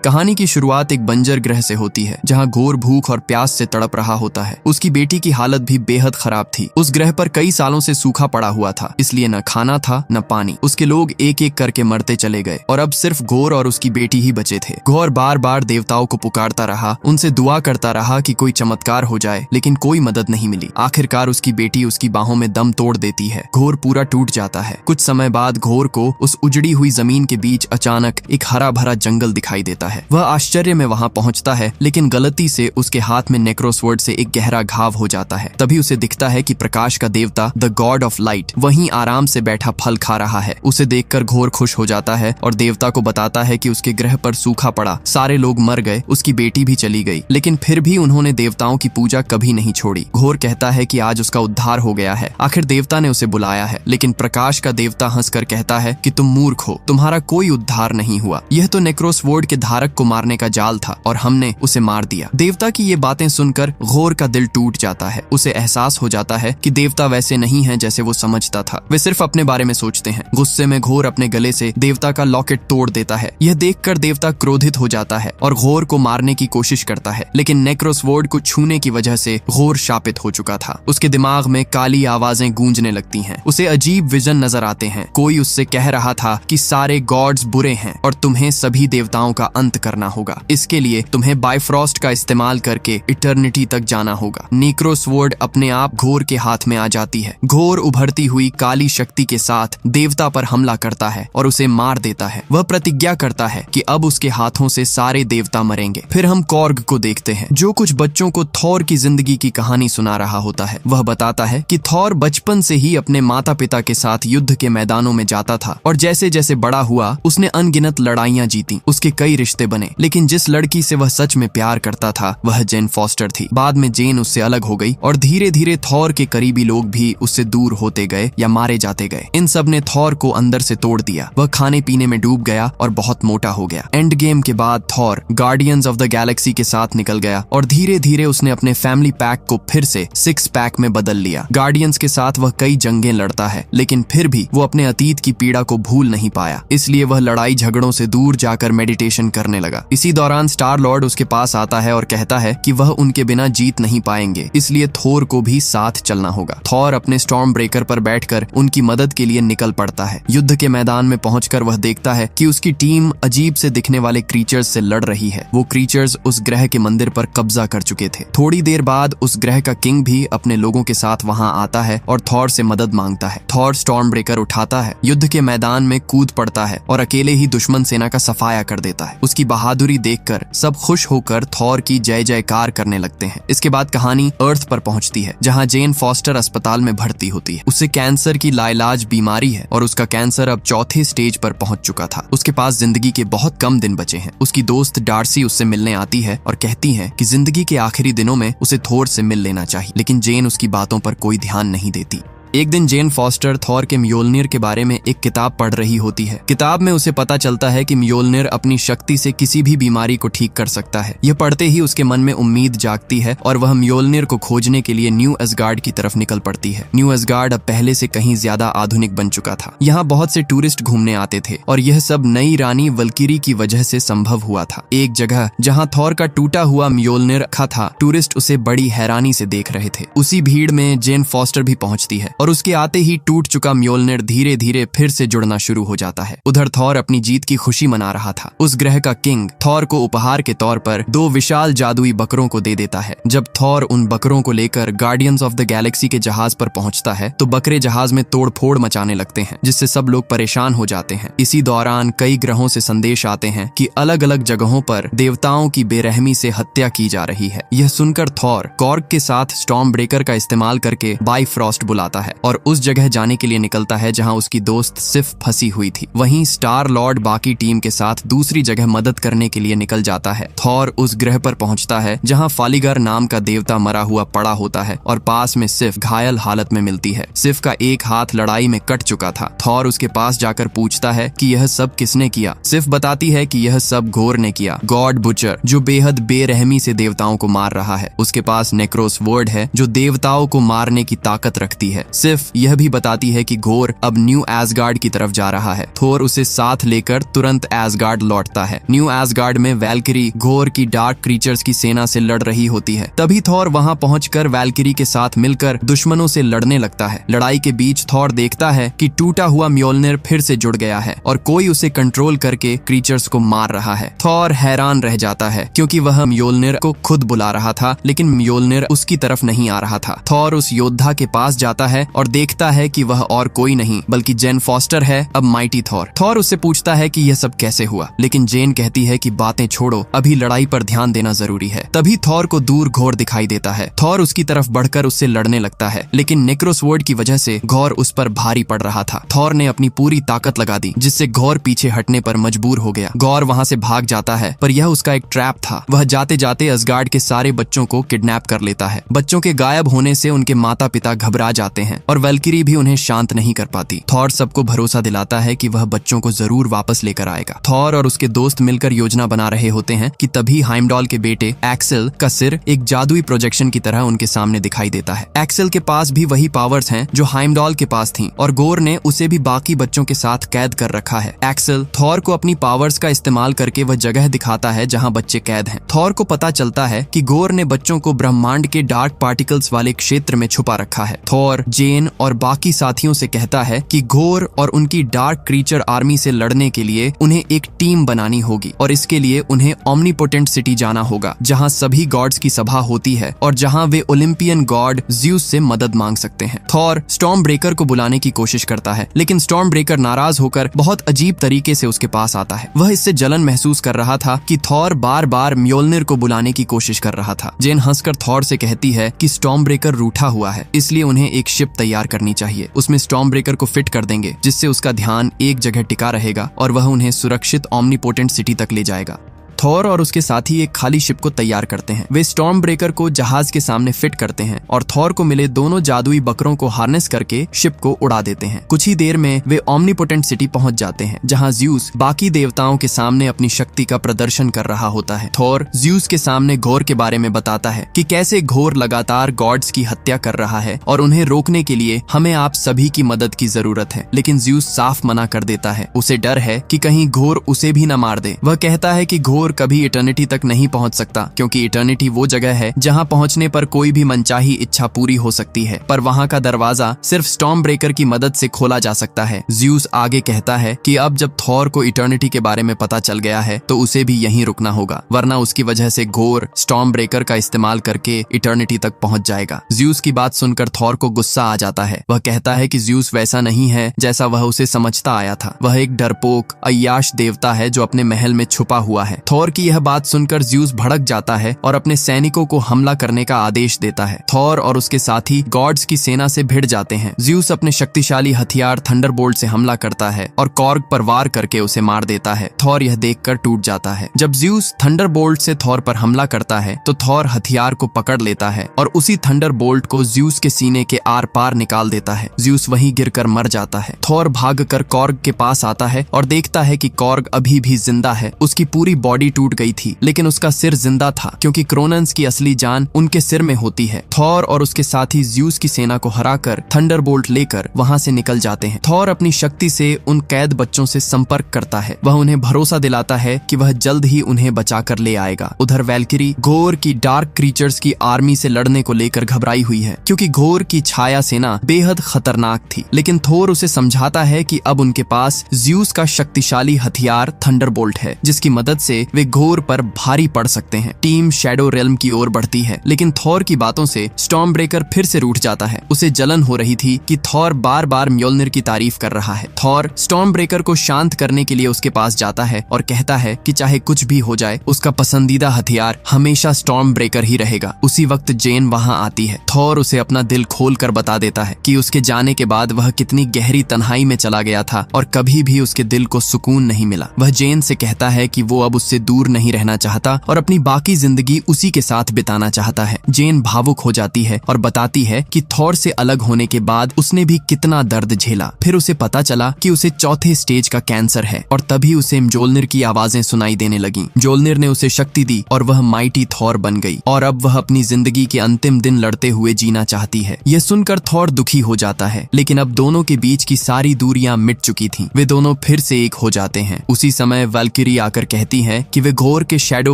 कहानी की शुरुआत एक बंजर ग्रह से होती है जहां घोर भूख और प्यास से तड़प रहा होता है। उसकी बेटी की हालत भी बेहद खराब थी। उस ग्रह पर कई सालों से सूखा पड़ा हुआ था, इसलिए न खाना था न पानी। उसके लोग एक एक करके मरते चले गए और अब सिर्फ घोर और उसकी बेटी ही बचे थे। घोर बार बार देवताओं को पुकारता रहा, उनसे दुआ करता रहा कि कोई चमत्कार हो जाए, लेकिन कोई मदद नहीं मिली। आखिरकार उसकी बेटी उसकी बाहों में दम तोड़ देती है। घोर पूरा टूट जाता है। कुछ समय बाद घोर को उस उजड़ी हुई जमीन के बीच अचानक एक हरा भरा जंगल दिखाई देता है। वह आश्चर्य में वहां पहुंचता है, लेकिन गलती से उसके हाथ में नेक्रोस्वर्ड से एक गहरा घाव हो जाता है। तभी उसे दिखता है कि प्रकाश का देवता द गॉड ऑफ लाइट वहीं आराम से बैठा फल खा रहा है। उसे देखकर घोर खुश हो जाता है और देवता को बताता है कि उसके ग्रह पर सूखा पड़ा, सारे लोग मर गए, उसकी बेटी भी चली गई, लेकिन फिर भी उन्होंने देवताओं की पूजा कभी नहीं छोड़ी। घोर कहता है कि आज उसका उद्धार हो गया है, आखिर देवता ने उसे बुलाया है। लेकिन प्रकाश का देवता हंसकर कहता है कि तुम मूर्ख हो, तुम्हारा कोई उद्धार नहीं हुआ। यह तो नेक्रोस्वर्ड के धारक को मारने का जाल था और हमने उसे मार दिया। देवता की ये बातें सुनकर घोर का दिल टूट जाता है। उसे एहसास हो जाता है कि देवता वैसे नहीं हैं जैसे वो समझता था। वे सिर्फ अपने बारे में सोचते हैं। गुस्से में घोर अपने गले से देवता का लॉकेट तोड़ देता है। यह देखकर देवता क्रोधित हो जाता है और घोर को मारने की कोशिश करता है, लेकिन नेक्रोस्वर्ड को छूने की वजह से घोर शापित हो चुका था। उसके दिमाग में काली आवाजें गूंजने लगती हैं। उसे अजीब विजन नजर आते हैं। कोई उससे कह रहा था कि सारे गॉड्स बुरे हैं और तुम्हें सभी देवताओं का अंत करना होगा। इसके लिए तुम्हें बाइफ्रॉस्ट का इस्तेमाल करके इटर्निटी तक जाना होगा। नेक्रोस्वर्ड अपने आप घोर के हाथ में आ जाती है। घोर उभरती हुई काली शक्ति के साथ देवता पर हमला करता है और उसे मार देता है। वह प्रतिज्ञा करता है कि अब उसके हाथों से सारे देवता मरेंगे। फिर हम कॉर्ग को देखते हैं, जो कुछ बच्चों को थॉर की जिंदगी की कहानी सुना रहा होता है। वह बताता है कि थॉर बचपन से ही अपने माता पिता के साथ युद्ध के मैदानों में जाता था और जैसे जैसे बड़ा हुआ उसने अनगिनत लड़ाइयां जीती। उसके कई रिश्ते बने, लेकिन जिस लड़की से वह सच में प्यार करता था वह जेन फॉस्टर थी। बाद में जेन उससे अलग हो गई और धीरे धीरे थॉर के करीबी लोग भी उससे दूर होते गए या मारे जाते गए। इन सब ने थॉर को अंदर से तोड़ दिया। वह खाने पीने में डूब गया और बहुत मोटा हो गया। एंड गेम के बाद Thor guardians of the Galaxy के साथ निकल गया और धीरे धीरे उसने अपने फैमिली पैक को फिर से 6 पैक में बदल लिया। गार्डियंस के साथ वह कई जंगें लड़ता है, लेकिन फिर भी वो अपने अतीत की पीड़ा को भूल नहीं पाया। इसलिए वह लड़ाई झगड़ों से दूर जाकर मेडिटेशन करने लगा। इसी दौरान स्टार लॉर्ड उसके पास आता है और कहता है कि वह उनके बिना जीत नहीं पाएंगे, इसलिए थोर को भी साथ चलना होगा। थॉर अपने स्टॉर्म ब्रेकर पर बैठकर उनकी मदद के लिए निकल पड़ता है। युद्ध के मैदान में पहुंचकर वह देखता है कि उसकी टीम अजीब से दिखने वाले क्रीचर्स से लड़ रही है। वो क्रीचर्स उस ग्रह के मंदिर पर कब्जा कर चुके थे। थोड़ी देर बाद उस ग्रह का किंग भी अपने लोगों के साथ वहां आता है और थॉर से मदद मांगता है। थॉर स्टॉर्म ब्रेकर उठाता है, युद्ध के मैदान में कूद पड़ता है और अकेले ही दुश्मन सेना का सफाया कर देता है। उसकी बहादुरी देखकर सब खुश होकर थॉर की जय जयकार करने लगते हैं। इसके बाद कहानी अर्थ पर पहुंचती है, जहां जेन फॉस्टर अस्पताल में भर्ती होती है। उसे कैंसर की लाइलाज बीमारी है और उसका कैंसर अब 4थे स्टेज पर पहुंच चुका था। उसके पास जिंदगी के बहुत कम दिन बचे हैं। उसकी दोस्त डार्सी उससे मिलने आती है और कहती है कि जिंदगी के आखिरी दिनों में उसे थोर से मिल लेना चाहिए, लेकिन जेन उसकी बातों पर कोई ध्यान नहीं देती। एक दिन जेन फॉस्टर थॉर के म्योल्निर के बारे में एक किताब पढ़ रही होती है। किताब में उसे पता चलता है कि म्योल्निर अपनी शक्ति से किसी भी बीमारी को ठीक कर सकता है। यह पढ़ते ही उसके मन में उम्मीद जागती है और वह म्योल्निर को खोजने के लिए न्यू एस्गार्ड की तरफ निकल पड़ती है। न्यू एस्गार्ड अब पहले से कहीं ज्यादा आधुनिक बन चुका था। यहाँ बहुत से टूरिस्ट घूमने आते थे और यह सब नई रानी वल्किरी की वजह से संभव हुआ था। एक जगह जहाँ थॉर का टूटा हुआ म्योल्निर रखा था, टूरिस्ट उसे बड़ी हैरानी से देख रहे थे। उसी भीड़ में जेन फॉस्टर भी पहुंचती है और उसके आते ही टूट चुका म्योल्निर धीरे धीरे फिर से जुड़ना शुरू हो जाता है। उधर थॉर अपनी जीत की खुशी मना रहा था। उस ग्रह का किंग थॉर को उपहार के तौर पर 2 विशाल जादुई बकरों को दे देता है। जब थॉर उन बकरों को लेकर गार्डियंस ऑफ द गैलेक्सी के जहाज पर पहुंचता है तो बकरे जहाज में तोड़फोड़ मचाने लगते हैं, जिससे सब लोग परेशान हो जाते हैं। इसी दौरान कई ग्रहों से संदेश आते हैं कि अलग अलग जगहों पर देवताओं की बेरहमी से हत्या की जा रही है। यह सुनकर थॉर कॉर्ग के साथ स्टॉर्म ब्रेकर का इस्तेमाल करके बाइफ्रॉस्ट बुलाता है और उस जगह जाने के लिए निकलता है जहां उसकी दोस्त सिर्फ फंसी हुई थी। वहीं स्टार लॉर्ड बाकी टीम के साथ दूसरी जगह मदद करने के लिए निकल जाता है। थॉर उस ग्रह पर पहुंचता है जहां फालिगर नाम का देवता मरा हुआ पड़ा होता है और पास में सिर्फ घायल हालत में मिलती है। सिर्फ का एक हाथ लड़ाई में कट चुका था। थॉर उसके पास जाकर पूछता है कि यह सब किसने किया। सिर्फ बताती है कि यह सब घोर ने किया, गॉड बुचर, जो बेहद बेरहमी से देवताओं को मार रहा है। उसके पास नेक्रोस्वर्ड है जो देवताओं को मारने की ताकत रखती है। सिर्फ यह भी बताती है कि गोर अब न्यू एसगार्ड की तरफ जा रहा है। थोर उसे साथ लेकर तुरंत एसगार्ड लौटता है। न्यू एसगार्ड में वैल्किरी गोर की डार्क क्रीचर्स की सेना से लड़ रही होती है। तभी थोर वहां पहुंचकर वैल्किरी के साथ मिलकर दुश्मनों से लड़ने लगता है। लड़ाई के बीच थोर देखता है कि टूटा हुआ म्योल्निर फिर से जुड़ गया है और कोई उसे कंट्रोल करके क्रीचर्स को मार रहा है। थोर हैरान रह जाता है क्योंकि वह म्योल्निर को खुद बुला रहा था, लेकिन म्योल्निर उसकी तरफ नहीं आ रहा था। थोर उस योद्धा के पास जाता है और देखता है कि वह और कोई नहीं बल्कि जेन फॉस्टर है, अब माइटी थोर। थोर उससे पूछता है कि यह सब कैसे हुआ, लेकिन जेन कहती है कि बातें छोड़ो, अभी लड़ाई पर ध्यान देना जरूरी है। तभी थोर को दूर घोर दिखाई देता है। थोर उसकी तरफ बढ़कर उससे लड़ने लगता है, लेकिन नेक्रोस्वर्ड की वजह से घोर उस पर भारी पड़ रहा था। थोर ने अपनी पूरी ताकत लगा दी, जिससे घोर पीछे हटने पर मजबूर हो गया। घोर वहां से भाग जाता है, पर यह उसका एक ट्रैप था। वह जाते जाते असगार्ड के सारे बच्चों को किडनैप कर लेता है। बच्चों के गायब होने से उनके माता पिता घबरा जाते हैं और वैल्किरी भी उन्हें शांत नहीं कर पाती। थोर सबको भरोसा दिलाता है कि वह बच्चों को जरूर वापस लेकर आएगा। थोर और उसके दोस्त मिलकर योजना बना रहे होते हैं कि तभी हाइमडॉल के बेटे एक्सेल का सिर एक जादुई प्रोजेक्शन की तरह उनके सामने दिखाई देता है। एक्सेल के पास भी वही पावर्स हैं जो हाइमडॉल के पास थीं और गोर ने उसे भी बाकी बच्चों के साथ कैद कर रखा है। एक्सेल थोर को अपनी पावर्स का इस्तेमाल करके वह जगह दिखाता है जहां बच्चे कैद हैं। थोर को पता चलता है कि गोर ने बच्चों को ब्रह्मांड के डार्क पार्टिकल्स वाले क्षेत्र में छुपा रखा है। थोर जेन और बाकी साथियों से कहता है कि गोर और उनकी डार्क क्रीचर आर्मी से लड़ने के लिए उन्हें एक टीम बनानी होगी और इसके लिए उन्हें ओमनीपोटेंट सिटी जाना होगा, जहां सभी गॉड्स की सभा होती है और जहां वे ओलंपियन गॉड ज़्यूस से मदद मांग सकते हैं। थोर स्टॉर्म ब्रेकर को बुलाने की कोशिश करता है, लेकिन स्टॉर्म ब्रेकर नाराज होकर बहुत अजीब तरीके से उसके पास आता है। वह इससे जलन महसूस कर रहा था कि थोर बार बार म्योल्निर को बुलाने की कोशिश कर रहा था। जेन हंसकर थोर से कहती है कि स्टॉर्म ब्रेकर रूठा हुआ है, इसलिए उन्हें एक शिप तैयार करनी चाहिए। उसमें स्टॉर्म ब्रेकर को फिट कर देंगे, जिससे उसका ध्यान एक जगह टिका रहेगा और वह उन्हें सुरक्षित ओमनीपोटेंट सिटी तक ले जाएगा। थोर और उसके साथी एक खाली शिप को तैयार करते हैं। वे स्टॉर्म ब्रेकर को जहाज के सामने फिट करते हैं और थोर को मिले दोनों जादुई बकरों को हार्नेस करके शिप को उड़ा देते हैं। कुछ ही देर में वे ओमनीपोटेंट सिटी पहुंच जाते हैं, जहां ज़्यूस बाकी देवताओं के सामने अपनी शक्ति का प्रदर्शन कर रहा होता है। थोर ज़्यूस के सामने घोर के बारे में बताता है कि कैसे घोर लगातार गॉड्स की हत्या कर रहा है और उन्हें रोकने के लिए हमें आप सभी की मदद की जरूरत है। लेकिन ज़्यूस साफ मना कर देता है। उसे डर है कि कहीं घोर उसे भी न मार दे। वह कहता है कि घोर कभी इटर्निटी तक नहीं पहुंच सकता, क्योंकि इटर्निटी वो जगह है जहां पहुंचने पर कोई भी मनचाही इच्छा पूरी हो सकती है, पर वहां का दरवाजा सिर्फ स्टॉर्म ब्रेकर की मदद से खोला जा सकता है। ज़्यूस आगे कहता है कि अब जब थोर को इटर्निटी के बारे में पता चल गया है तो उसे भी यहीं रुकना होगा, वरना उसकी वजह से घोर स्टॉर्म ब्रेकर का इस्तेमाल करके इटर्निटी तक पहुंच जाएगा। ज़्यूस की बात सुनकर थोर को गुस्सा आ जाता है। वह कहता है कि ज़्यूस वैसा नहीं है जैसा वह उसे समझता आया था। वह एक डरपोक अय्याश देवता है जो अपने महल में छुपा हुआ है। थोर की यह बात सुनकर ज़्यूस भड़क जाता है और अपने सैनिकों को हमला करने का आदेश देता है। थोर और उसके साथी गॉड्स की सेना से भिड़ जाते हैं। ज़्यूस अपने शक्तिशाली हथियार थंडरबोल्ट से हमला करता है और कॉर्ग पर वार करके उसे मार देता है। थोर यह देखकर टूट जाता है। जब ज़्यूस थंडरबोल्ट से थोर पर हमला करता है तो थोर हथियार को पकड़ लेता है और उसी थंडरबोल्ट को ज़्यूस के सीने के आर पार निकाल देता है। ज़्यूस वहीं गिरकर मर जाता है। थोर भागकर कॉर्ग के पास आता है और देखता है कि कॉर्ग अभी भी जिंदा है। उसकी पूरी बॉडी टूट गई थी, लेकिन उसका सिर जिंदा था, क्योंकि क्रोनन्स की असली जान उनके सिर में होती है। थोर और उसके साथी ज़्यूस की सेना को हराकर थंडरबोल्ट लेकर वहां से निकल जाते हैं। थोर अपनी शक्ति से उन कैद बच्चों से संपर्क करता है। वह उन्हें भरोसा दिलाता है कि वह जल्द ही उन्हें बचाकर ले आएगा। उधर वैल्किरी घोर की डार्क क्रीचर्स की आर्मी से लड़ने को लेकर घबराई हुई है, क्योंकि घोर की छाया सेना बेहद खतरनाक थी। लेकिन थोर उसे समझाता है कि अब उनके पास ज़्यूस का शक्तिशाली हथियार थंडरबोल्ट है, जिसकी मदद से वे घोर पर भारी पड़ सकते हैं। टीम शैडो रेल्म की ओर बढ़ती है, लेकिन थोर की बातों से स्टॉर्म ब्रेकर फिर से रूठ जाता है। उसे जलन हो रही थी कि थोर बार बार म्योल्निर की तारीफ कर रहा है। थोर स्टॉर्म ब्रेकर को शांत करने के लिए उसके पास जाता है और कहता है कि चाहे कुछ भी हो जाए, उसका पसंदीदा हथियार हमेशा स्टॉर्म ब्रेकर ही रहेगा। उसी वक्त जेन वहां आती है। थोर उसे अपना दिल खोल कर बता देता है कि उसके जाने के बाद वह कितनी गहरी तन्हाई में चला गया था और कभी भी उसके दिल को सुकून नहीं मिला। वह जेन से कहता है कि वो अब उससे से दूर नहीं रहना चाहता और अपनी बाकी जिंदगी उसी के साथ बिताना चाहता है। जेन भावुक हो जाती है और बताती है कि थॉर से अलग होने के बाद उसने भी कितना दर्द झेला। फिर उसे पता चला कि उसे चौथे स्टेज का कैंसर है और तभी उसे म्योल्निर की आवाजें सुनाई देने लगीं। म्योल्निर ने उसे शक्ति दी और वह माइटी थॉर बन गई और अब वह अपनी जिंदगी के अंतिम दिन लड़ते हुए जीना चाहती है। यह सुनकर थॉर दुखी हो जाता है, लेकिन अब दोनों के बीच की सारी दूरियां मिट चुकी थीं। वे दोनों फिर से एक हो जाते हैं। उसी समय वैल्किरी आकर कहती है कि वे घोर के शैडो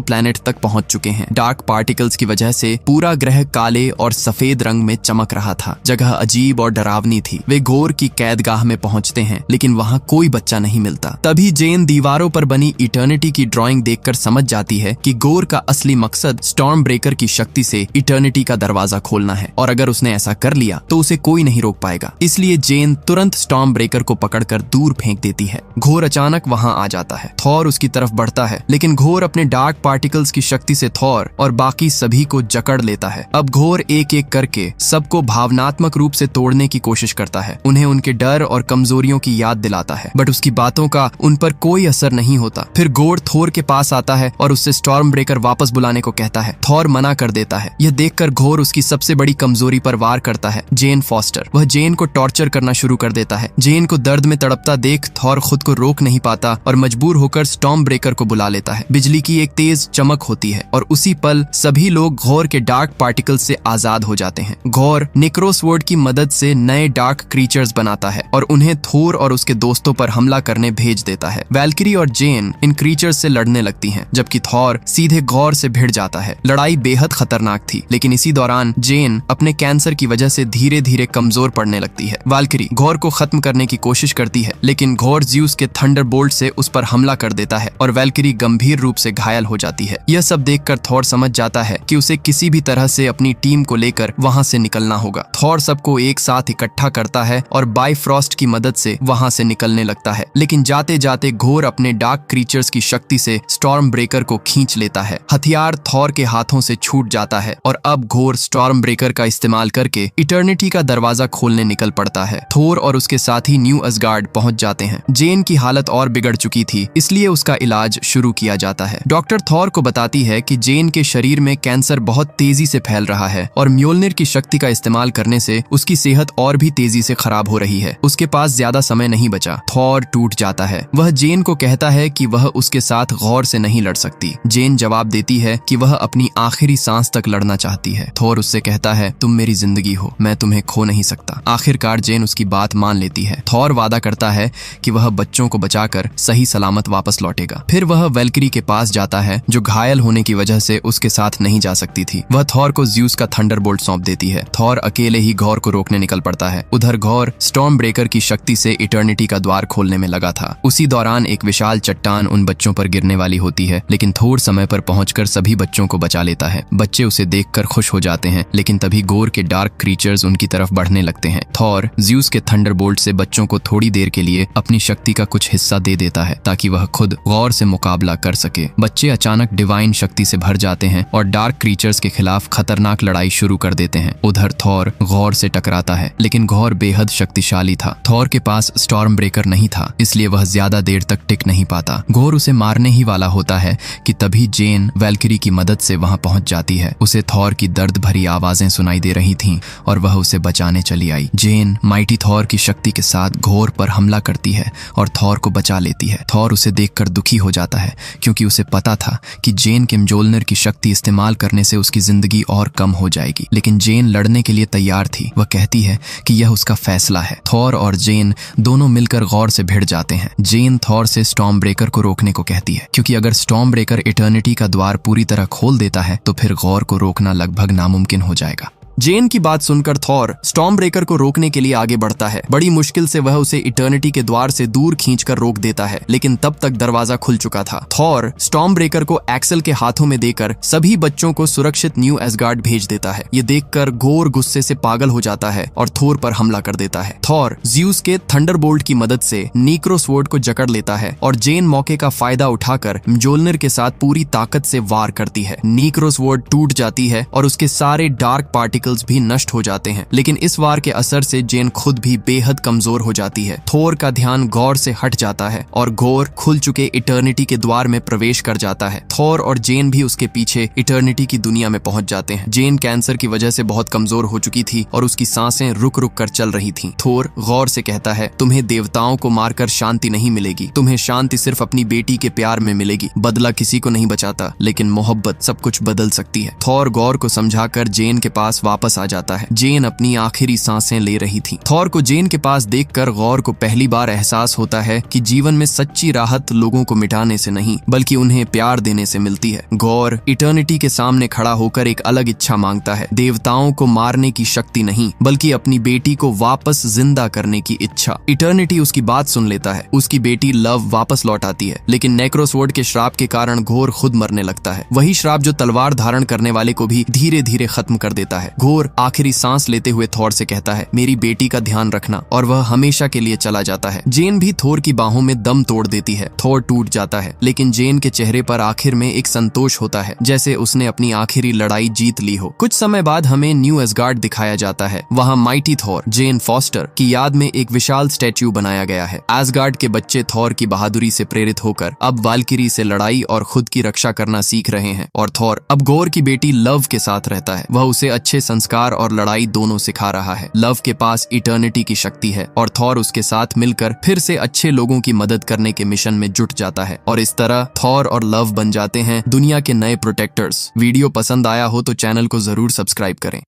प्लैनेट तक पहुंच चुके हैं। डार्क पार्टिकल्स की वजह से पूरा ग्रह काले और सफेद रंग में चमक रहा था। जगह अजीब और डरावनी थी। वे घोर की कैदगाह में पहुंचते हैं, लेकिन वहां कोई बच्चा नहीं मिलता। तभी जेन दीवारों पर बनी इटर्निटी की ड्राइंग देखकर समझ जाती है कि घोर का असली मकसद स्टॉर्म ब्रेकर की शक्ति से इटर्निटी का दरवाजा खोलना है और अगर उसने ऐसा कर लिया तो उसे कोई नहीं रोक पाएगा। इसलिए जेन तुरंत स्टॉर्म ब्रेकर को पकड़कर दूर फेंक देती है। घोर अचानक वहां आ जाता है। थॉर उसकी तरफ बढ़ता है, लेकिन घोर अपने डार्क पार्टिकल्स की शक्ति से थॉर और बाकी सभी को जकड़ लेता है। अब घोर एक एक करके सबको भावनात्मक रूप से तोड़ने की कोशिश करता है। उन्हें उनके डर और कमजोरियों की याद दिलाता है, बट उसकी बातों का उन पर कोई असर नहीं होता। फिर घोर थोर के पास आता है और उससे स्टॉर्म ब्रेकर वापस बुलाने को कहता है। थॉर मना कर देता है। यह देखकर घोर उसकी सबसे बड़ी कमजोरी पर वार करता है, जेन फॉस्टर। वह जेन को टॉर्चर करना शुरू कर देता है। जेन को दर्द में तड़पता देख थॉर खुद को रोक नहीं पाता और मजबूर होकर स्टॉर्म ब्रेकर को बुला लेता है। बिजली की एक तेज चमक होती है और उसी पल सभी लोग घोर के डार्क पार्टिकल से आजाद हो जाते हैं। घोर निक्रोसवर्ड की मदद से नए डार्क क्रीचर्स बनाता है और उन्हें थोर और उसके दोस्तों पर हमला करने भेज देता है। वैल्किरी और जेन इन क्रीचर्स से लड़ने लगती हैं, जबकि थॉर सीधे घोर से भिड़ जाता है। लड़ाई बेहद खतरनाक थी, लेकिन इसी दौरान जेन अपने कैंसर की वजह से धीरे धीरे कमजोर पड़ने लगती है। वैल्किरी घोर को खत्म करने की कोशिश करती है, लेकिन घोर ज़्यूस के थंडरबोल्ट से उस पर हमला कर देता है और वैल्किरी गंभीर रूप से घायल हो जाती है। यह सब देखकर थॉर समझ जाता है कि उसे किसी भी तरह से अपनी टीम को लेकर वहां से निकलना होगा। थॉर सबको एक साथ इकट्ठा करता है और बाइफ्रॉस्ट की मदद से वहां से निकलने लगता है, लेकिन जाते जाते घोर अपने डार्क क्रीचर्स की शक्ति से स्टॉर्म ब्रेकर को खींच लेता है। हथियार थॉर के हाथों से छूट जाता है और अब घोर स्टॉर्म ब्रेकर का इस्तेमाल करके इटर्निटी का दरवाजा खोलने निकल पड़ता है। थोर और उसके साथी न्यू असगार्ड पहुंच जाते हैं। जेन की हालत और बिगड़ चुकी थी, इसलिए उसका इलाज शुरू किया जाता है। डॉक्टर थॉर को बताती है कि जेन के शरीर में कैंसर बहुत तेजी से फैल रहा है और म्योल्निर की शक्ति का इस्तेमाल करने से उसकी सेहत और भी तेजी से खराब हो रही है। उसके पास ज्यादा समय नहीं बचा। थॉर टूट जाता है। वह जेन को कहता है कि वह उसके साथ गौर से नहीं लड़ सकती। जेन जवाब देती है कि वह अपनी आखिरी सांस तक लड़ना चाहती है। थॉर उससे कहता है, तुम मेरी जिंदगी हो, मैं तुम्हें खो नहीं सकता। आखिरकार जेन उसकी बात मान लेती है। थॉर वादा करता है कि वह बच्चों को बचाकर सही सलामत वापस लौटेगा। फिर वह वैल्किरी के पास जाता है, जो घायल होने की वजह से उसके साथ नहीं जा सकती थी। वह थॉर को ज़्यूस का थंडरबोल्ट सौंप देती है। थॉर अकेले ही घोर को रोकने निकल पड़ता है। उधर घोर स्टॉर्म ब्रेकर की शक्ति से इटर्निटी का द्वार खोलने में लगा था। उसी दौरान एक विशाल चट्टान उन बच्चों पर गिरने वाली होती है, लेकिन थोर समय पर पहुंचकर सभी बच्चों को बचा लेता है। बच्चे उसे देखकर खुश हो जाते हैं, लेकिन तभी घोर के डार्क क्रीचर्स उनकी तरफ बढ़ने लगते हैं। थॉर ज़्यूस के थंडरबोल्ट से बच्चों को थोड़ी देर के लिए अपनी शक्ति का कुछ हिस्सा दे देता है, ताकि वह खुद घोर से मुकाबला कर सके। बच्चे अचानक डिवाइन शक्ति से भर जाते हैं और डार्क क्रीचर्स के खिलाफ खतरनाक लड़ाई शुरू कर देते हैं। उधर थॉर घोर से टकराता है, लेकिन घोर बेहद शक्तिशाली था। थॉर के पास स्टॉर्म ब्रेकर नहीं था, इसलिए वह ज्यादा देर तक टिक नहीं पाता। घोर उसे मारने ही वाला होता है कि तभी जेन वैल्किरी की मदद से वहां पहुंच जाती है। उसे थॉर की दर्द भरी आवाजें सुनाई दे रही थीं और वह उसे बचाने चली आई। जेन माइटी थॉर की शक्ति के साथ घोर पर हमला करती है और थॉर को बचा लेती है। थॉर उसे देखकर दुखी हो जाता है, क्योंकि उसे पता था कि जेन के म्योल्निर की शक्ति इस्तेमाल करने से उसकी जिंदगी और कम हो जाएगी। लेकिन जेन लड़ने के लिए तैयार थी। वह कहती है कि यह उसका फैसला है। थॉर और जेन दोनों मिलकर घोर से भिड़ जाते हैं। जेन थॉर से स्टॉर्म ब्रेकर को रोकने को कहती है, क्योंकि अगर स्टॉर्म ब्रेकर इटर्निटी का द्वार पूरी तरह खोल देता है तो फिर घोर को रोकना लगभग नामुमकिन हो जाएगा। जेन की बात सुनकर थॉर स्टॉर्म ब्रेकर को रोकने के लिए आगे बढ़ता है। बड़ी मुश्किल से वह उसे इटर्निटी के द्वार से दूर खींचकर रोक देता है, लेकिन तब तक दरवाजा खुल चुका था। थॉर स्टॉर्म ब्रेकर को एक्सेल के हाथों में देकर सभी बच्चों को सुरक्षित न्यू एसगार्ड भेज देता है। ये देखकर घोर गुस्से से पागल हो जाता है और थोर पर हमला कर देता है। थॉर ज़्यूस के थंडरबोल्ट की मदद से निक्रोसवर्ड को जकड़ लेता है और जेन मौके का फायदा उठाकर म्योल्निर के साथ पूरी ताकत से वार करती है। निक्रोसवर्ड टूट जाती है और उसके सारे डार्क पार्टिकल पार्टिकल्स भी नष्ट हो जाते हैं। लेकिन इस वार के असर से जेन खुद भी बेहद कमजोर हो जाती है। थोर का ध्यान गौर से हट जाता है और गौर खुल चुके इटर्निटी के द्वार में प्रवेश कर जाता है। थोर और जेन भी उसके पीछे इटर्निटी की दुनिया में पहुंच जाते हैं। जेन कैंसर की वजह से बहुत कमजोर हो चुकी थी और उसकी सांसें रुक रुक कर चल रही थीं। थोर गौर से कहता है, तुम्हें देवताओं को मारकर शांति नहीं मिलेगी, तुम्हें शांति सिर्फ अपनी बेटी के प्यार में मिलेगी। बदला किसी को नहीं बचाता, लेकिन मोहब्बत सब कुछ बदल सकती है। थोर गौर को समझाकर जेन के पास वापस आ जाता है। जेन अपनी आखिरी सांसें ले रही थी। थोर को जेन के पास देखकर गौर को पहली बार एहसास होता है कि जीवन में सच्ची राहत लोगों को मिटाने से नहीं, बल्कि उन्हें प्यार देने से मिलती है। गौर इटर्निटी के सामने खड़ा होकर एक अलग इच्छा मांगता है, देवताओं को मारने की शक्ति नहीं, बल्कि अपनी बेटी को वापस जिंदा करने की इच्छा। इटर्निटी उसकी बात सुन लेता है। उसकी बेटी लव वापस लौट आती है, लेकिन नेक्रोसवॉर्ड के श्राप के कारण घोर खुद मरने लगता है। वही श्राप जो तलवार धारण करने वाले को भी धीरे धीरे खत्म कर देता है। घोर आखिरी सांस लेते हुए थोर से कहता है, मेरी बेटी का ध्यान रखना, और वह हमेशा के लिए चला जाता है। जेन भी थोर की बाहों में दम तोड़ देती है। थोर टूट जाता है, लेकिन जेन के चेहरे पर आखिर में एक संतोष होता है, जैसे उसने अपनी आखिरी लड़ाई जीत ली हो। कुछ समय बाद हमें न्यू एसगार्ड दिखाया जाता है। वहाँ माइटी थोर, जेन फॉस्टर की याद में एक विशाल स्टैच्यू बनाया गया है। एसगार्ड के बच्चे थोर की बहादुरी से प्रेरित होकर अब वाल्किरी से लड़ाई और खुद की रक्षा करना सीख रहे हैं। और थोर अब गौर की बेटी लव के साथ रहता है। वह उसे अच्छे संस्कार और लड़ाई दोनों सिखा रहा है। लव के पास इटर्निटी की शक्ति है और थोर उसके साथ मिलकर फिर से अच्छे लोगों की मदद करने के मिशन में जुट जाता है। और इस तरह थोर और लव बन जाते हैं दुनिया के नए प्रोटेक्टर्स। वीडियो पसंद आया हो तो चैनल को जरूर सब्सक्राइब करें।